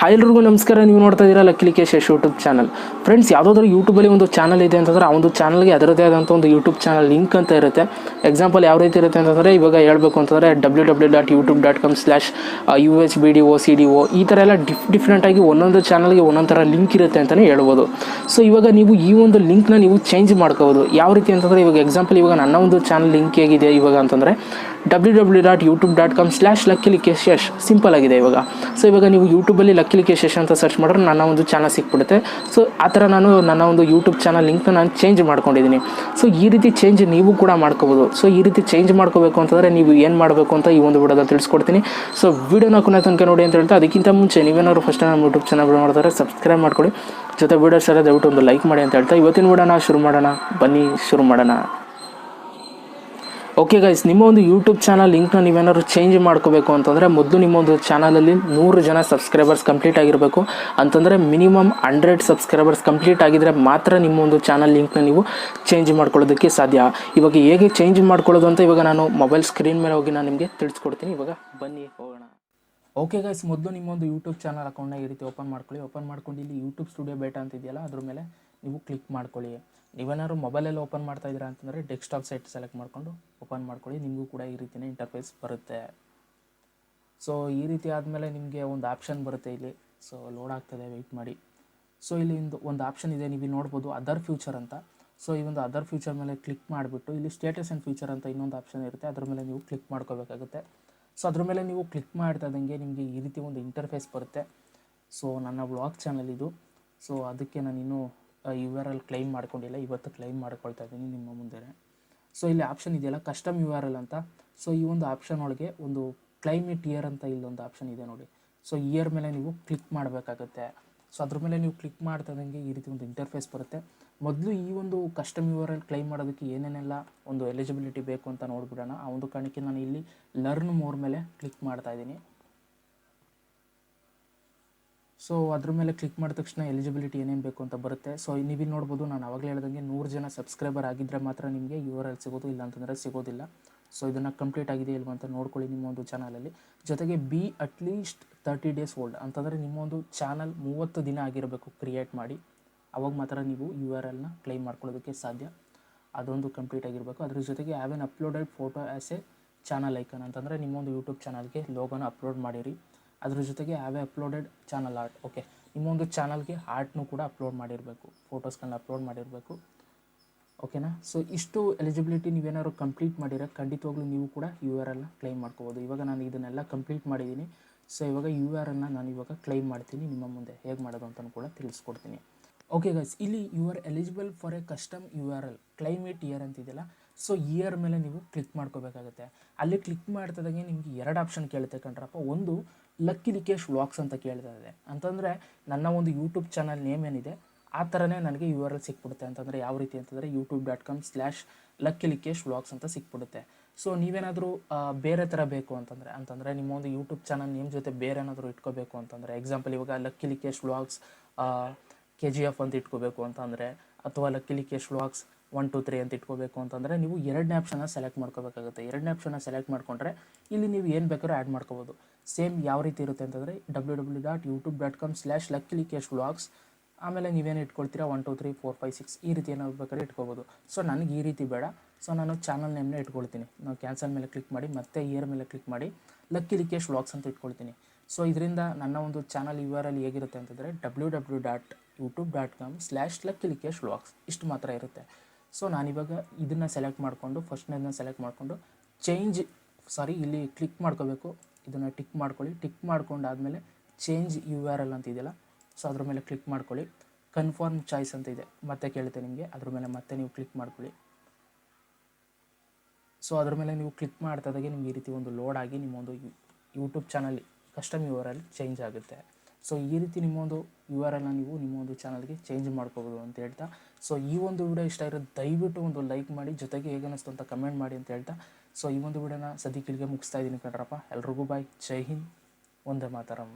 Hi ಎಲ್ರಿಗೂ ನಮಸ್ಕಾರ. ನೀವು ನೋಡ್ತಾ ಇದ್ದೀರಾ ಲಕ್ಕೀಶ್ ಯಶ್ ಯೂಟ್ಯೂಬ್ ಚಾನಲ್. ಫ್ರೆಂಡ್ಸ್, ಯಾವುದಾದ್ರೂ ಯೂಟ್ಯೂಬಲ್ಲಿ ಒಂದು ಚಾನಲ್ ಇದೆ ಅಂತಂದರೆ ಆ ಒಂದು ಚಾನಲ್ಗೆ ಅದರದೇ ಆದಂಥ ಒಂದು ಯೂಟ್ಯೂಬ್ ಚಾನಲ್ ಲಿಂಕ್ ಅಂತ ಇರುತ್ತೆ. ಎಕ್ಸಾಂಪಲ್ ಯಾವ ರೀತಿ ಇರುತ್ತೆ ಅಂತಂದರೆ, ಇವಾಗ ಹೇಳಬೇಕು ಅಂತಂದರೆ www.youtube.com/UHBDOCDO ಈ ಥರ ಎಲ್ಲ ಡಿಫ್ರೆಂಟಾಗಿ ಒಂದೊಂದು ಚಾನಲ್ಗೆ ಒಂದೊಂದು ಥರ ಲಿಂಕ್ ಇರುತ್ತೆ ಅಂತಲೇ ಹೇಳ್ಬೋದು. ಸೊ ಇವಾಗ ನೀವು ಈ ಒಂದು ಲಿಂಕ್ನ ನೀವು ಚೇಂಜ್ ಮಾಡ್ಕೋಬೋದು. ಯಾವ ರೀತಿ ಅಂತಂದರೆ, ಇವಾಗ ಎಕ್ಸಾಂಪಲ್ ಇವಾಗ ನನ್ನ ಒಂದು ಚಾನಲ್ ಲಿಂಕ್ ಹೇಗಿದೆ ಇವಾಗ ಅಂತಂದರೆ www.youtube.com/ಲಕ್ಕೀಶ್ ಸಿಂಪಲ್ ಆಗಿದೆ ಇವಾಗ. ಸೊ ಇವಾಗ ನೀವು ಯೂಟ್ಯೂಬಲ್ಲಿ ಲಕ್ಕೀಶ್ ಅಂತ ಸರ್ಚ್ ಮಾಡಿದ್ರೆ ನನ್ನ ಒಂದು ಚಾನಲ್ ಸಿಕ್ಬಿಡುತ್ತೆ. ಸೊ ಆ ಥರ ನಾನು ನನ್ನ ಒಂದು ಯೂಟ್ಯೂಬ್ ಚಾನಲ್ ಲಿಂಕ್ನ ನಾನು ಚೇಂಜ್ ಮಾಡ್ಕೊಂಡಿದ್ದೀನಿ. ಸೊ ಈ ರೀತಿ ಚೇಂಜ್ ನೀವು ಕೂಡ ಮಾಡ್ಕೋಬೋದು. ಸೊ ಈ ರೀತಿ ಚೇಂಜ್ ಮಾಡ್ಕೋಬೇಕು ಅಂತಂದರೆ ನೀವು ಏನು ಮಾಡಬೇಕು ಅಂತ ಈ ಒಂದು ವಿಡಿಯೋದಲ್ಲಿ ತಿಳಿಸ್ಕೊಡ್ತೀನಿ. ಸೊ ವಿಡಿಯೋನ ಕೊನೆ ತನಕ ನೋಡಿ ಅಂತ ಹೇಳ್ತಾ, ಅದಕ್ಕಿಂತ ಮುಂಚೆ ನೀವೇನಾದ್ರು ಫಸ್ಟ್ ನಮ್ಮ ಯೂಟ್ಯೂಬ್ ಚಾನಲ್ ಮಾಡ್ತಾರೆ ಸಬ್ಸ್ಕ್ರೈಬ್ ಮಾಡ್ಕೊಳ್ಳಿ. ಜೊತೆ ವಿಡಿಯೋಸ್ ಎಲ್ಲ ದಯವಿಟ್ಟು ಒಂದು ಲೈಕ್ ಮಾಡಿ ಅಂತ ಹೇಳ್ತಾ ಇವತ್ತಿನ ವಿಡಿಯೋನ ಶುರು ಮಾಡೋಣ. ಬನ್ನಿ ಶುರು ಮಾಡೋಣ. ಓಕೆ ಗೈಸ್, ನಿಮ್ಮ ಒಂದು ಯೂಟ್ಯೂಬ್ ಚಾನಲ್ ಲಿಂಕ್ನ ನೀವೇನಾದ್ರು ಚೇಂಜ್ ಮಾಡ್ಕೋಬೇಕು ಅಂತಂದರೆ ಮೊದಲು ನಿಮ್ಮ ಒಂದು ಚಾನಲಲ್ಲಿ 100 ಜನ ಸಬ್ಸ್ಕ್ರೈಬರ್ಸ್ ಕಂಪ್ಲೀಟ್ ಆಗಿರಬೇಕು. ಅಂತಂದರೆ ಮಿನಿಮಮ್ 100 ಸಬ್ಸ್ಕ್ರೈಬರ್ಸ್ ಕಂಪ್ಲೀಟ್ ಆಗಿದ್ದರೆ ಮಾತ್ರ ನಿಮ್ಮ ಒಂದು ಚಾನಲ್ ಲಿಂಕ್ನ ನೀವು ಚೇಂಜ್ ಮಾಡ್ಕೊಳ್ಳೋದಕ್ಕೆ ಸಾಧ್ಯ. ಇವಾಗ ಹೇಗೆ ಚೇಂಜ್ ಮಾಡ್ಕೊಳ್ಳೋದು ಅಂತ ಇವಾಗ ನಾನು ಮೊಬೈಲ್ ಸ್ಕ್ರೀನ್ ಮೇಲೆ ಹೋಗಿ ನಾನು ನಿಮಗೆ ತಿಳಿಸ್ಕೊಡ್ತೀನಿ. ಇವಾಗ ಬನ್ನಿ ಹೋಗೋಣ. ಓಕೆ ಗೈಸ್, ಮೊದಲು ನಿಮ್ಮೊಂದು ಯೂಟ್ಯೂಬ್ ಚಾನಲ್ ಅಕೌಂಟ್ನ ಈ ರೀತಿ ಓಪನ್ ಮಾಡ್ಕೊಳ್ಳಿ. ಓಪನ್ ಮಾಡ್ಕೊಂಡು ಇಲ್ಲಿ ಯೂಟ್ಯೂಬ್ ಸ್ಟುಡಿಯೋ ಬೇಟಾ ಅಂತ ಇದೆಯಲ್ಲ ಅದ್ರ ಮೇಲೆ ನೀವು ಕ್ಲಿಕ್ ಮಾಡ್ಕೊಳ್ಳಿ. ನೀವೇನಾದ್ರು ಮೊಬೈಲಲ್ಲಿ ಓಪನ್ ಮಾಡ್ತಾ ಇದ್ದೀರಾ ಅಂತಂದರೆ ಡೆಸ್ಕ್ಟಾಪ್ ಸೈಟ್ ಸೆಲೆಕ್ಟ್ ಮಾಡಿಕೊಂಡು ಓಪನ್ ಮಾಡ್ಕೊಳ್ಳಿ. ನಿಮಗೂ ಕೂಡ ಈ ರೀತಿಯ ಇಂಟರ್ಫೇಸ್ ಬರುತ್ತೆ. ಸೊ ಈ ರೀತಿ ಆದಮೇಲೆ ನಿಮಗೆ ಒಂದು ಆಪ್ಷನ್ ಬರುತ್ತೆ ಇಲ್ಲಿ. ಸೊ ಲೋಡ್ ಆಗ್ತದೆ, ವೆಯ್ಟ್ ಮಾಡಿ. ಸೊ ಇಲ್ಲಿ ಒಂದು ಆಪ್ಷನ್ ಇದೆ, ನೀವು ನೋಡ್ಬೋದು ಅದರ್ ಫ್ಯೂಚರ್ ಅಂತ. ಸೊ ಈ ಒಂದು ಅದರ್ ಫ್ಯೂಚರ್ ಮೇಲೆ ಕ್ಲಿಕ್ ಮಾಡಿಬಿಟ್ಟು ಇಲ್ಲಿ ಸ್ಟೇಟಸ್ ಆ್ಯಂಡ್ ಫ್ಯೂಚರ್ ಅಂತ ಇನ್ನೊಂದು ಆಪ್ಷನ್ ಇರುತ್ತೆ, ಅದ್ರ ಮೇಲೆ ನೀವು ಕ್ಲಿಕ್ ಮಾಡ್ಕೋಬೇಕಾಗುತ್ತೆ. ಸೊ ಅದ್ರ ಮೇಲೆ ನೀವು ಕ್ಲಿಕ್ ಮಾಡ್ತಾ ಇದ್ದಂಗೆ ನಿಮಗೆ ಈ ರೀತಿ ಒಂದು ಇಂಟರ್ಫೇಸ್ ಬರುತ್ತೆ. ಸೊ ನನ್ನ ವ್ಲಾಗ್ ಚಾನಲ್ ಇದು. ಸೊ ಅದಕ್ಕೆ ನಾನು ಇನ್ನೂ URL ಕ್ಲೈಮ್ ಮಾಡ್ಕೊಂಡಿಲ್ಲ, ಇವತ್ತು ಕ್ಲೈಮ್ ಮಾಡ್ಕೊಳ್ತಾ ಇದ್ದೀನಿ ನಿಮ್ಮ ಮುಂದೆ. ಸೊ ಇಲ್ಲಿ ಆಪ್ಷನ್ ಇದೆಯಲ್ಲ ಕಸ್ಟಮ್ URL ಅಂತ. ಸೊ ಈ ಒಂದು ಆಪ್ಷನ್ ಒಳಗೆ ಒಂದು ಕ್ಲೈಮೇಟ್ ಇಯರ್ ಅಂತ ಇಲ್ಲೊಂದು ಆಪ್ಷನ್ ಇದೆ ನೋಡಿ. ಸೊ ಇಯರ್ ಮೇಲೆ ನೀವು ಕ್ಲಿಕ್ ಮಾಡಬೇಕಾಗುತ್ತೆ. ಸೊ ಅದ್ರ ಮೇಲೆ ನೀವು ಕ್ಲಿಕ್ ಮಾಡ್ತಾ ಇದ್ದಂಗೆ ಈ ರೀತಿ ಒಂದು ಇಂಟರ್ಫೇಸ್ ಬರುತ್ತೆ. ಮೊದಲು ಈ ಒಂದು ಕಸ್ಟಮ್ URL ಕ್ಲೈಮ್ ಮಾಡೋದಕ್ಕೆ ಏನೇನೆಲ್ಲ ಒಂದು ಎಲಿಜಿಬಿಲಿಟಿ ಬೇಕು ಅಂತ ನೋಡ್ಬಿಡೋಣ. ಆ ಒಂದು ಕಾರಣಕ್ಕೆ ನಾನು ಇಲ್ಲಿ ಲರ್ನ್ ಮೋರ್ ಮೇಲೆ ಕ್ಲಿಕ್ ಮಾಡ್ತಾ ಇದ್ದೀನಿ. ಸೊ ಅದ್ರ ಮೇಲೆ ಕ್ಲಿಕ್ ಮಾಡಿದ ತಕ್ಷಣ ಎಲಿಜಿಬಿಲಿಟಿ ಏನೇನು ಬೇಕು ಅಂತ ಬರುತ್ತೆ. ಸೊ ನೀವಿಲ್ಲಿ ನೋಡ್ಬೋದು, ನಾನು ಆವಾಗಲೇ ಹೇಳ್ದಂಗೆ 100 ಜನ ಸಬ್ಸ್ಕ್ರೈಬರ್ ಆಗಿದ್ದರೆ ಮಾತ್ರ ನಿಮಗೆ URL ಸಿಗೋದು, ಇಲ್ಲ ಅಂತಂದರೆ ಸಿಗೋದಿಲ್ಲ. ಸೊ ಇದನ್ನು ಕಂಪ್ಲೀಟ್ ಆಗಿದೆ ಇಲ್ವ ಅಂತ ನೋಡ್ಕೊಳ್ಳಿ ನಿಮ್ಮ ಒಂದು ಚಾನಲಲ್ಲಿ. ಜೊತೆಗೆ ಬಿ ಅಟ್ಲೀಸ್ಟ್ 30 ಡೇಸ್ ಓಲ್ಡ್ ಅಂತಂದರೆ ನಿಮ್ಮ ಒಂದು ಚಾನಲ್ 30 ದಿನ ಆಗಿರಬೇಕು ಕ್ರಿಯೇಟ್ ಮಾಡಿ. ಅವಾಗ ಮಾತ್ರ ನೀವು URLನ ಕ್ಲೈಮ್ ಮಾಡ್ಕೊಳ್ಳೋದಕ್ಕೆ ಸಾಧ್ಯ. ಅದೊಂದು ಕಂಪ್ಲೀಟ್ ಆಗಿರಬೇಕು. ಅದ್ರ ಜೊತೆಗೆ have an uploaded photo as a channel icon ಅಂತಂದರೆ ನಿಮ್ಮೊಂದು ಯೂಟ್ಯೂಬ್ ಚಾನಲ್ಗೆ ಲೋಗೋನ ಅಪ್ಲೋಡ್ ಮಾಡಿರಿ. ಅದ್ರ ಜೊತೆಗೆ have a uploaded channel art. Okay, ನಿಮ್ಮೊಂದು ಚಾನಲ್ಗೆ ಆರ್ಟ್ನೂ ಕೂಡ ಅಪ್ಲೋಡ್ ಮಾಡಿರಬೇಕು, ಫೋಟೋಸ್ಗಳನ್ನ ಅಪ್ಲೋಡ್ ಮಾಡಿರಬೇಕು. ಓಕೆನಾ? ಸೊ ಇಷ್ಟು ಎಲಿಜಿಬಿಲಿಟಿ ನೀವೇನಾದ್ರು ಕಂಪ್ಲೀಟ್ ಮಾಡಿದರೆ ಖಂಡಿತವಾಗ್ಲೂ ನೀವು ಕೂಡ URLನ ಕ್ಲೈಮ್ ಮಾಡ್ಕೋಬೋದು. ಇವಾಗ ನಾನು ಇದನ್ನೆಲ್ಲ ಕಂಪ್ಲೀಟ್ ಮಾಡಿದ್ದೀನಿ. ಸೊ ಇವಾಗ URLನ ನಾನು ಇವಾಗ ಕ್ಲೈಮ್ ಮಾಡ್ತೀನಿ. ನಿಮ್ಮ ಮುಂದೆ ಹೇಗೆ ಮಾಡೋದು ಅಂತಲೂ ಕೂಡ ತಿಳಿಸ್ಕೊಡ್ತೀನಿ. ಓಕೆ ಗೈಸ್, ಇಲ್ಲಿ you are eligible for a custom URL claim it here ಅಂತಿದೆಯಲ್ಲ. ಸೊ ಇಯರ್ ಮೇಲೆ ನೀವು ಕ್ಲಿಕ್ ಮಾಡ್ಕೋಬೇಕಾಗುತ್ತೆ. ಅಲ್ಲಿ ಕ್ಲಿಕ್ ಮಾಡ್ತಿದ್ದಾಗೆ ನಿಮಗೆ 2 ಆಪ್ಷನ್ ಕೇಳುತ್ತೆ ಕಣ್ರಪ್ಪ. ಒಂದು ಲಕ್ಕೀಶ್ ವ್ಲಾಗ್ಸ್ ಅಂತ ಕೇಳ್ತಾ ಇದೆ. ಅಂತಂದರೆ ನನ್ನ ಒಂದು ಯೂಟ್ಯೂಬ್ ಚಾನಲ್ ನೇಮ್ ಏನಿದೆ ಆ ಥರನೇ ನನಗೆ URL ಸಿಕ್ಬಿಡುತ್ತೆ. ಅಂತಂದರೆ ಯಾವ ರೀತಿ ಅಂತಂದರೆ youtube.com/ಲಕ್ಕೀಶ್ ವ್ಲಾಗ್ಸ್ ಅಂತ ಸಿಕ್ಬಿಡುತ್ತೆ. ಸೊ ನೀವೇನಾದರೂ ಬೇರೆ ಥರ ಬೇಕು ಅಂತಂದರೆ ನಿಮ್ಮ ಒಂದು ಯೂಟ್ಯೂಬ್ ಚಾನಲ್ ನೇಮ್ ಜೊತೆ ಬೇರೆ ಏನಾದರೂ ಇಟ್ಕೋಬೇಕು ಅಂತಂದರೆ, ಎಕ್ಸಾಂಪಲ್ ಇವಾಗ ಲಕ್ಕೀಶ್ ವ್ಲಾಗ್ಸ್ KGF ಅಂತ ಇಟ್ಕೋಬೇಕು ಅಂತಂದರೆ, ಅಥವಾ ಲಕ್ಕೀಶ್ ವ್ಲಾಗ್ಸ್ 1 2 3 ಅಂತ ಇಟ್ಕೋಬೇಕು ಅಂತಂದರೆ ನೀವು 2ನೇ ಆಪ್ಷನ್ನ ಸೆಲೆಕ್ಟ್ ಮಾಡ್ಕೋಬೇಕಾಗುತ್ತೆ. 2ನೇ ಆಪ್ಷನ್ನ ಸೆಲೆಕ್ಟ್ ಮಾಡಿಕೊಂಡ್ರೆ ಇಲ್ಲಿ ನೀವು ಏನು ಬೇಕಾದ್ರೂ ಆ್ಯಡ್ ಮಾಡ್ಕೋಬೋದು. ಸೇಮ್ ಯಾವ ರೀತಿ ಇರುತ್ತೆ ಅಂತಂದರೆ www.youtube.com/ಲಕ್ಕೀಶ್ ವ್ಲಾಗ್ಸ್. ಆಮೇಲೆ ನೀವೇನು ಇಟ್ಕೊಳ್ತೀರಾ 1 2 3 4 5 6 ಈ ರೀತಿ ಏನಾದ್ರು ಬೇಕಾದ್ರೆ ಇಟ್ಕೋಬೋದು. ಸೊ ನನಗೆ ಈ ರೀತಿ ಬೇಡ. ಸೊ ನಾನು ಚಾನಲ್ ನೇಮ್ನ ಇಟ್ಕೊಳ್ತೀನಿ. ನಾವು ಕ್ಯಾನ್ಸಲ್ ಮೇಲೆ ಕ್ಲಿಕ್ ಮಾಡಿ ಮತ್ತೆ ಇಯರ್ ಮೇಲೆ ಕ್ಲಿಕ್ ಮಾಡಿ ಲಕ್ಕೀಶ್ ವ್ಲಾಗ್ಸ್ ಅಂತ ಇಟ್ಕೊಳ್ತೀನಿ. ಸೊ ಇದರಿಂದ ನನ್ನ ಒಂದು ಚಾನಲ್ URL ಹೇಗಿರುತ್ತೆ ಅಂತಂದರೆ www.youtube.com/ಲಕ್ಕೀಶ್ ವ್ಲಾಗ್ಸ್ ಇಷ್ಟು ಮಾತ್ರ ಇರುತ್ತೆ. ಸೊ ನಾನಿವಾಗ ಇದನ್ನು ಸೆಲೆಕ್ಟ್ ಮಾಡಿಕೊಂಡು ಫಸ್ಟ್ನೇದನ್ನ ಸೆಲೆಕ್ಟ್ ಮಾಡಿಕೊಂಡು ಇಲ್ಲಿ ಕ್ಲಿಕ್ ಮಾಡ್ಕೋಬೇಕು. ಇದನ್ನು ಟಿಕ್ ಮಾಡ್ಕೊಳ್ಳಿ. ಟಿಕ್ ಮಾಡ್ಕೊಂಡಾದಮೇಲೆ ಚೇಂಜ್ URL ಅಂತ ಇದೆಯಲ್ಲ, ಸೊ ಅದ್ರ ಮೇಲೆ ಕ್ಲಿಕ್ ಮಾಡ್ಕೊಳ್ಳಿ. ಕನ್ಫರ್ಮ್ ಚಾಯ್ಸ್ ಅಂತ ಇದೆ, ಮತ್ತೆ ಕೇಳುತ್ತೆ ನಿಮಗೆ. ಅದ್ರ ಮೇಲೆ ಮತ್ತೆ ನೀವು ಕ್ಲಿಕ್ ಮಾಡ್ಕೊಳ್ಳಿ. ಸೊ ಅದ್ರ ಮೇಲೆ ನೀವು ಕ್ಲಿಕ್ ಮಾಡ್ತಾದಾಗೆ ನಿಮ್ಗೆ ಈ ರೀತಿ ಒಂದು ಲೋಡ್ ಆಗಿ ನಿಮ್ಮೊಂದು YouTube channel custom URL change ಆಗುತ್ತೆ. ಸೊ ಈ ರೀತಿ ನಿಮ್ಮೊಂದು URLನ ನೀವು ನಿಮ್ಮೊಂದು ಚಾನಲ್ಗೆ ಚೇಂಜ್ ಮಾಡ್ಕೋಬೋದು ಅಂತ ಹೇಳ್ತಾ, ಸೊ ಈ ಒಂದು ವಿಡಿಯೋ ಇಷ್ಟ ಇರೋದು ದಯವಿಟ್ಟು ಒಂದು ಲೈಕ್ ಮಾಡಿ, ಜೊತೆಗೆ ಹೇಗೆ ಅನ್ನಿಸ್ತು ಅಂತ ಕಮೆಂಟ್ ಮಾಡಿ ಅಂತ ಹೇಳ್ತಾ, ಸೊ ಈ ಒಂದು ವಿಡಿಯೋನ ಸದ್ಯಕ್ಕೆ ಇಲ್ಲಿಗೆ ಮುಗಿಸ್ತಾ ಇದ್ದೀನಿ ಕಣ್ರಪ್ಪ. ಎಲ್ರಿಗೂ ಬಾಯ್, ಜೈ ಹಿಂದ್, ವಂದೇ ಮಾತರಂ.